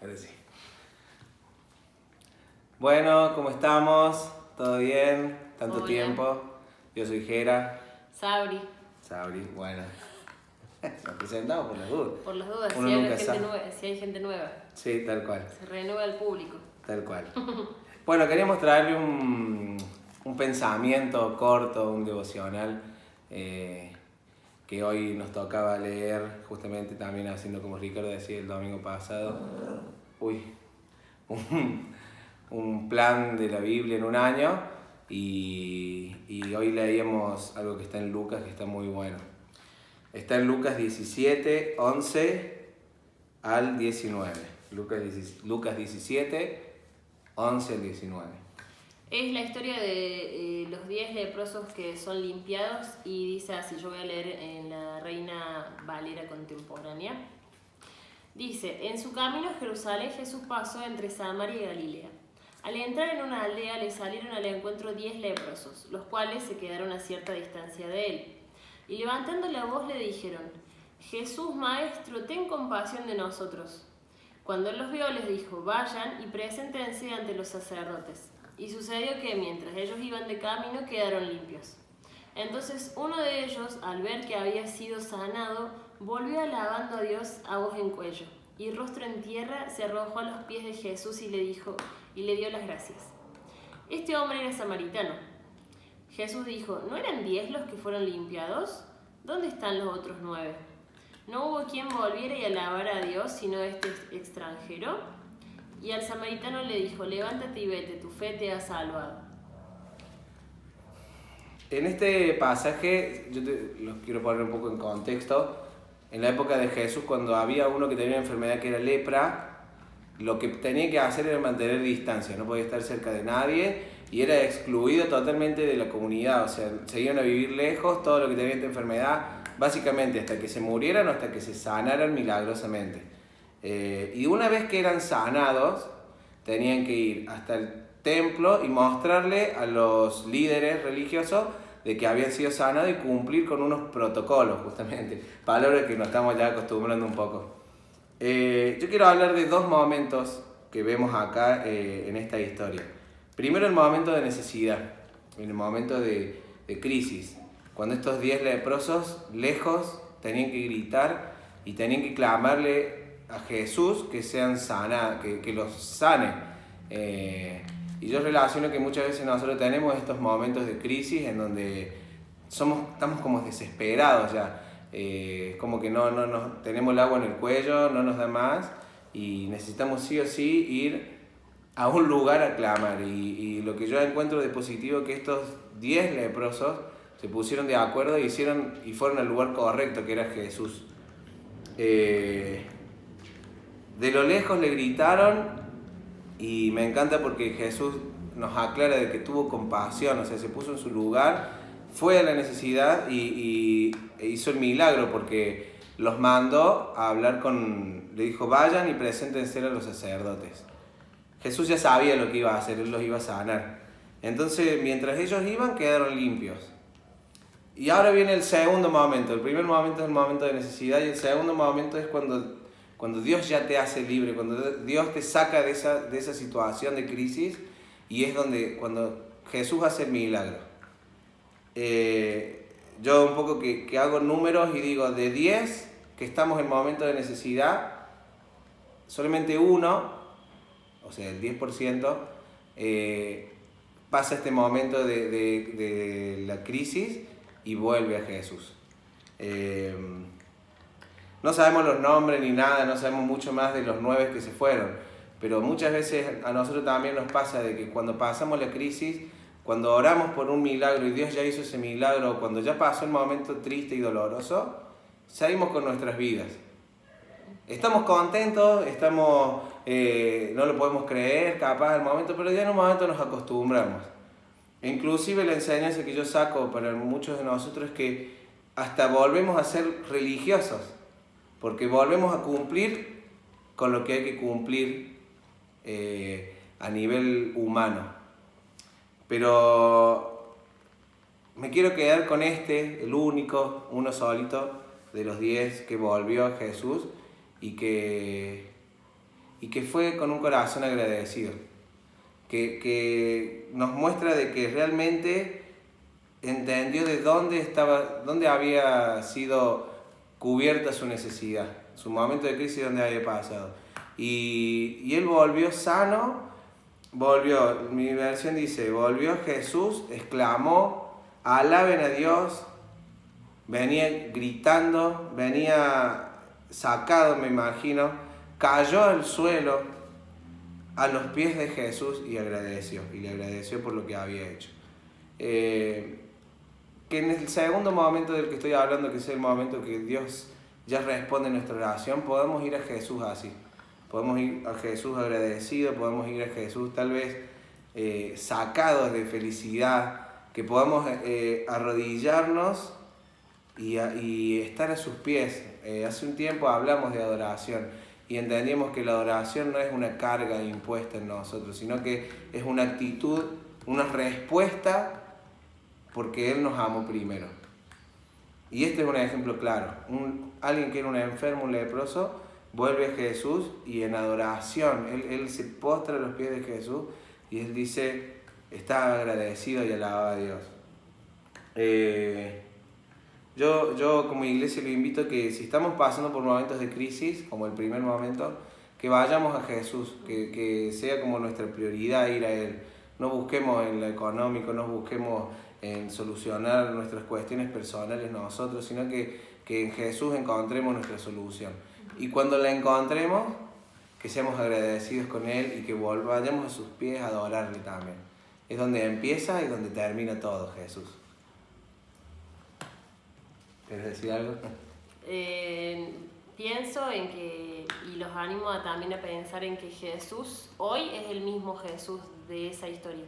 Ahora sí. Bueno, ¿cómo estamos? ¿Todo bien? ¿Tanto Hola. tiempo? Yo soy Jera. Sabri, Sabri, bueno. Nos presentamos por las dudas. por las dudas, Uno si hay nunca gente sabe. nueva, si hay gente nueva, Sí, tal cual. se renueva el público. Tal cual. Bueno, queríamos traerle un pensamiento corto, un devocional, que hoy nos tocaba leer, justamente también haciendo como Ricardo decía el domingo pasado. Uy, un plan de la Biblia en un año y hoy leíamos algo que está en Lucas que está muy bueno. Está en Lucas 17, 11 al 19. Lucas 17, 11 al 19. Es la historia de los 10 leprosos que son limpiados y dice así, yo voy a leer en la Reina Valera contemporánea. Dice, en su camino a Jerusalén Jesús pasó entre Samaria y Galilea. Al entrar en una aldea le salieron al encuentro 10 leprosos, los cuales se quedaron a cierta distancia de él. Y levantando la voz le dijeron, Jesús, Maestro, ten compasión de nosotros. Cuando él los vio les dijo, vayan y preséntense ante los sacerdotes. Y sucedió que mientras ellos iban de camino quedaron limpios. Entonces uno de ellos, al ver que había sido sanado, volvió alabando a Dios a voz en cuello, y rostro en tierra se arrojó a los pies de Jesús y le dijo, y le dio las gracias. Este hombre era samaritano. Jesús dijo, ¿no eran 10 los que fueron limpiados? ¿Dónde están los otros 9? ¿No hubo quien volviera y alabara a Dios sino este extranjero? Y al samaritano le dijo, levántate y vete, tu fe te ha salvado. En este pasaje, los quiero poner un poco en contexto. En la época de Jesús, cuando había uno que tenía una enfermedad que era lepra, lo que tenía que hacer era mantener distancia, no podía estar cerca de nadie y era excluido totalmente de la comunidad, o sea, se iban a vivir lejos, todo lo que tenía esta enfermedad, básicamente hasta que se murieran o hasta que se sanaran milagrosamente. Y una vez que eran sanados, tenían que ir hasta el templo y mostrarle a los líderes religiosos de que habían sido sanados y cumplir con unos protocolos, justamente, palabras que nos estamos ya acostumbrando un poco. Yo quiero hablar de dos momentos que vemos acá en esta historia. Primero, el momento de necesidad, el momento de crisis, cuando estos 10 leprosos lejos tenían que gritar y tenían que clamarle a Jesús que sean sana, que los sane. Y yo relaciono que muchas veces nosotros tenemos estos momentos de crisis en donde estamos como desesperados ya. Como que no tenemos el agua en el cuello, no nos da más y necesitamos sí o sí ir a un lugar a clamar. Y lo que yo encuentro de positivo es que estos 10 leprosos se pusieron de acuerdo y fueron al lugar correcto, que era Jesús. De lo lejos le gritaron y me encanta porque Jesús nos aclara de que tuvo compasión, o sea, se puso en su lugar, fue a la necesidad y hizo el milagro porque los mandó a hablar le dijo, vayan y preséntense a los sacerdotes. Jesús ya sabía lo que iba a hacer, Él los iba a sanar. Entonces, mientras ellos iban, quedaron limpios. Y ahora viene el segundo momento. El primer momento es el momento de necesidad y el segundo momento es cuando Dios ya te hace libre, cuando Dios te saca de esa situación de crisis y es cuando Jesús hace el milagro. Yo un poco que hago números y digo, de 10 que estamos en momento de necesidad, solamente uno, o sea el 10%, pasa este momento de la crisis y vuelve a Jesús. No sabemos los nombres ni nada, no sabemos mucho más de los 9 que se fueron, pero muchas veces a nosotros también nos pasa de que cuando pasamos la crisis, cuando oramos por un milagro y Dios ya hizo ese milagro, cuando ya pasó el momento triste y doloroso, salimos con nuestras vidas. Estamos contentos, no lo podemos creer, capaz del momento, pero ya en un momento nos acostumbramos. Inclusive la enseñanza que yo saco para muchos de nosotros es que hasta volvemos a ser religiosos, porque volvemos a cumplir con lo que hay que cumplir a nivel humano. Pero me quiero quedar con el único, uno solito de los 10 que volvió a Jesús y que y que fue con un corazón agradecido, que nos muestra de que realmente entendió de dónde había sido cubierta su necesidad, su momento de crisis donde había pasado. Y él volvió sano, mi versión dice, volvió Jesús, exclamó, alaben a Dios, venía gritando, venía sacado, me imagino, cayó al suelo a los pies de Jesús y le agradeció por lo que había hecho. Que en el segundo momento del que estoy hablando, que es el momento que Dios ya responde nuestra oración, podemos ir a Jesús así. Podemos ir a Jesús agradecido, podemos ir a Jesús tal vez sacados de felicidad, que podamos arrodillarnos y estar a sus pies. Hace un tiempo hablamos de adoración y entendimos que la adoración no es una carga impuesta en nosotros, sino que es una actitud, una respuesta porque Él nos amó primero. Y este es un ejemplo claro. Alguien que era un enfermo, un leproso, vuelve a Jesús y en adoración, él se postra a los pies de Jesús y él dice, está agradecido y alaba a Dios. Yo como iglesia le invito a que si estamos pasando por momentos de crisis, como el primer momento, que vayamos a Jesús, que sea como nuestra prioridad ir a Él. No busquemos en lo económico, no busquemos en solucionar nuestras cuestiones personales nosotros, sino que en Jesús encontremos nuestra solución. Y cuando la encontremos, que seamos agradecidos con Él y que vayamos a sus pies a adorarle también. Es donde empieza y donde termina todo, Jesús. ¿Quieres decir algo? Pienso en que, y los animo también a pensar en que Jesús hoy es el mismo Jesús de esa historia.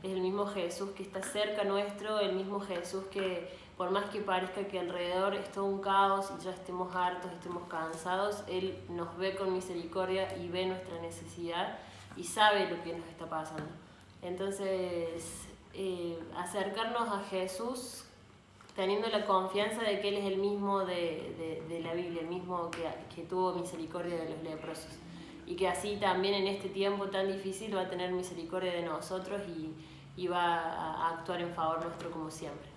Es el mismo Jesús que está cerca nuestro, el mismo Jesús que por más que parezca que alrededor es todo un caos y ya estemos hartos, estemos cansados, Él nos ve con misericordia y ve nuestra necesidad y sabe lo que nos está pasando. Entonces, acercarnos a Jesús teniendo la confianza de que Él es el mismo de la Biblia, el mismo que tuvo misericordia de los leprosos. Y que así también en este tiempo tan difícil va a tener misericordia de nosotros y va a actuar en favor nuestro como siempre.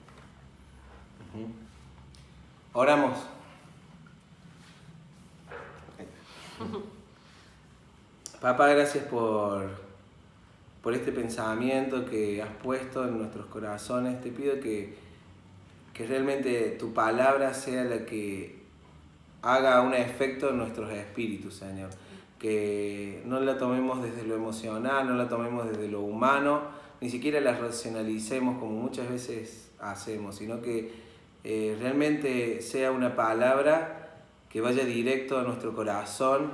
Oramos. Papá, gracias por este pensamiento que has puesto en nuestros corazones. Te pido que realmente tu palabra sea la que haga un efecto en nuestros espíritus, Señor. Que no la tomemos desde lo emocional, no la tomemos desde lo humano, ni siquiera la racionalicemos como muchas veces hacemos, sino que realmente sea una palabra que vaya directo a nuestro corazón,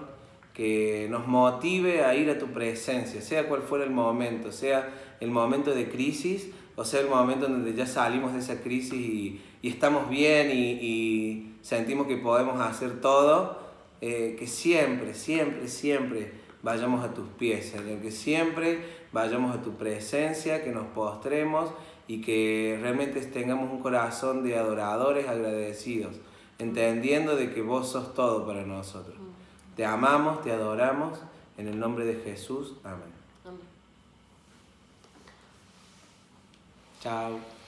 que nos motive a ir a tu presencia, sea cual fuera el momento, sea el momento de crisis o sea el momento en donde ya salimos de esa crisis y estamos bien y sentimos que podemos hacer todo, que siempre, siempre, siempre vayamos a tus pies, Señor, que siempre vayamos a tu presencia, que nos postremos y que realmente tengamos un corazón de adoradores agradecidos, entendiendo de que vos sos todo para nosotros. Te amamos, te adoramos, en el nombre de Jesús. Amén. Amén. Chao.